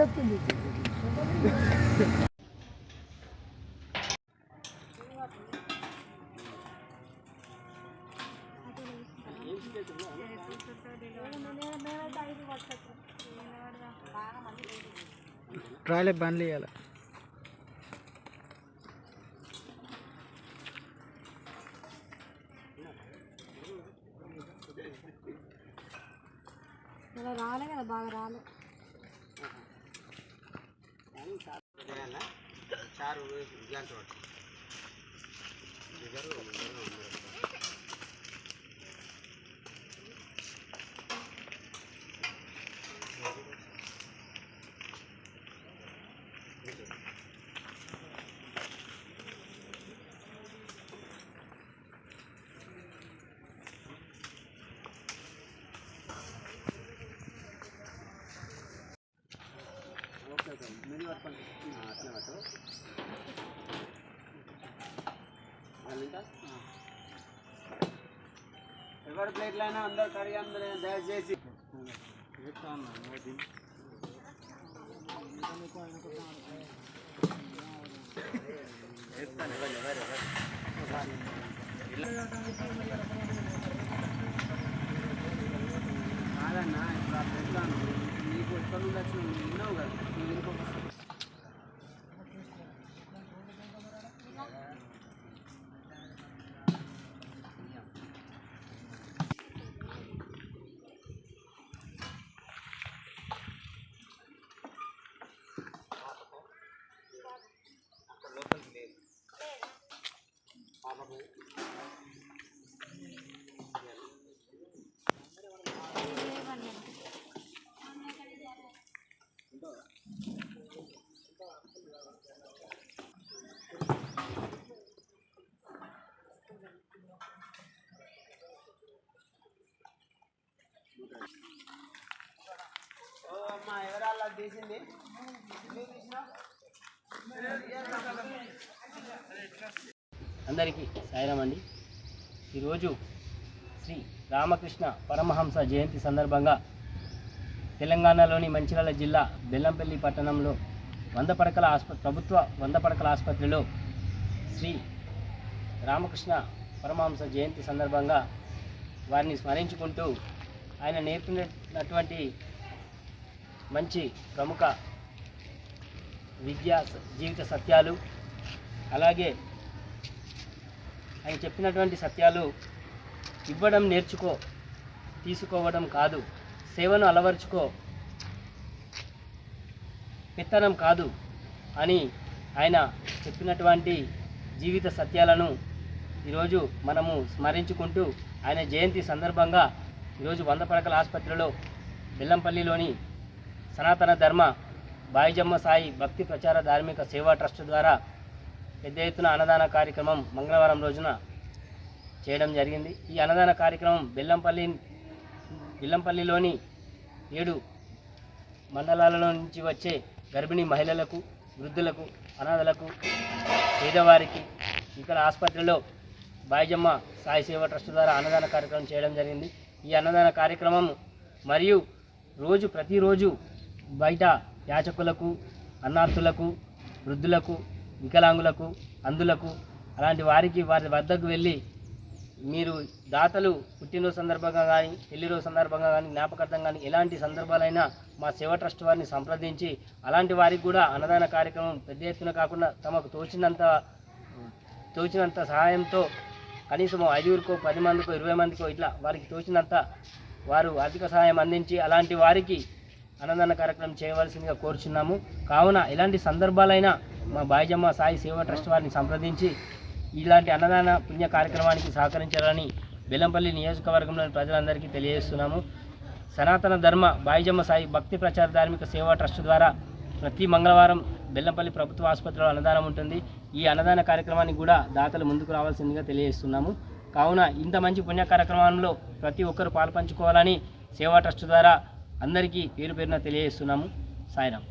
చెప్తుంది. ట్రాలే బండ్లు ఇవ్వాలి. రాలే కదా, బాగా రాలే. ఎవరి ప్లేట్లైనా అందరూ కడిగి అందరూ దయచేసి కాదన్నా. ఇప్పుడు ఆ ప్లేట్లో నీకు ఎక్కడ నుండి వచ్చిన విన్నావు కదా, నువ్వు ఇంకొక అమ్మా ఎవరాళ్ళ తీసింది. అందరికీ సాయిరాం అండి. ఈరోజు శ్రీ రామకృష్ణ పరమహంస జయంతి సందర్భంగా తెలంగాణలోని మంచిర్యాల జిల్లా బెల్లంపల్లి పట్టణంలో ప్రభుత్వ 100 పడకల ఆసుపత్రిలో శ్రీ రామకృష్ణ పరమహంస జయంతి సందర్భంగా వారిని స్మరించుకుంటూ ఆయన నేర్పినటువంటి మంచి ప్రముఖ విద్యా జీవిత సత్యాలు, అలాగే ఆయన చెప్పినటువంటి సత్యాలు ఇవ్వడం నేర్చుకో, తీసుకోవడం కాదు, సేవను అలవర్చుకో, పెత్తనం కాదు అని ఆయన చెప్పినటువంటి జీవిత సత్యాలను ఈరోజు మనము స్మరించుకుంటూ ఆయన జయంతి సందర్భంగా ఈరోజు 100 పడకల ఆసుపత్రిలో బెల్లంపల్లిలోని సనాతన ధర్మ బాయిజమ్మ సాయి భక్తి ప్రచార ధార్మిక సేవా ట్రస్ట్ ద్వారా పెద్ద ఎత్తున అన్నదాన కార్యక్రమం మంగళవారం రోజున చేయడం జరిగింది. ఈ అన్నదాన కార్యక్రమం బెల్లంపల్లిలోని 7 మండలాలలో నుంచి వచ్చే గర్భిణీ మహిళలకు, వృద్ధులకు, అనాథలకు, పేదవారికి ఇక్కడ ఆసుపత్రిలో బాయిజమ్మ సాయి సేవా ట్రస్ట్ ద్వారా అన్నదాన కార్యక్రమం చేయడం జరిగింది. ఈ అన్నదాన కార్యక్రమం మరియు ప్రతిరోజు బయట యాచకులకు, అన్నార్థులకు, వృద్ధులకు, వికలాంగులకు, అంధులకు అలాంటి వారి వద్దకు వెళ్ళి మీరు దాతలు పుట్టినరోజు సందర్భంగా కానీ, పెళ్లి రోజు సందర్భంగా కానీ, జ్ఞాపకార్థం కానీ ఎలాంటి సందర్భాలైనా మా సేవా ట్రస్ట్ వారిని సంప్రదించి అలాంటి వారికి కూడా అన్నదాన కార్యక్రమం పెద్ద ఎత్తున కాకుండా తమకు తోచినంత సహాయంతో కనీసం 5కో, 10 మందికో, 20 మందికో ఇట్లా వారికి తోచినంత వారు ఆర్థిక సహాయం అందించి అలాంటి వారికి అన్నదాన కార్యక్రమం చేయవలసిందిగా కోరుచున్నాము. కావున ఎలాంటి సందర్భాలైనా మా బాయిజమ్మ సాయి సేవా ట్రస్ట్ వారిని సంప్రదించి ఇలాంటి అన్నదాన పుణ్య కార్యక్రమానికి సహకరించాలని బెల్లంపల్లి నియోజకవర్గంలోని ప్రజలందరికీ తెలియజేస్తున్నాము. సనాతన ధర్మ బాయిజమ్మ సాయి భక్తి ప్రచార ధార్మిక సేవా ట్రస్ట్ ద్వారా ప్రతి మంగళవారం బెల్లంపల్లి ప్రభుత్వ ఆసుపత్రిలో అన్నదానం ఉంటుంది. ఈ అన్నదాన కార్యక్రమానికి కూడా దాతలు ముందుకు రావాల్సిందిగా తెలియజేస్తున్నాము. కావున ఇంత మంచి పుణ్య కార్యక్రమంలో ప్రతి ఒక్కరు పాల్పంచుకోవాలని సేవా ట్రస్ట్ ద్వారా అందరికీ పేరు పేరున తెలియజేస్తున్నాము. సాయిరాం.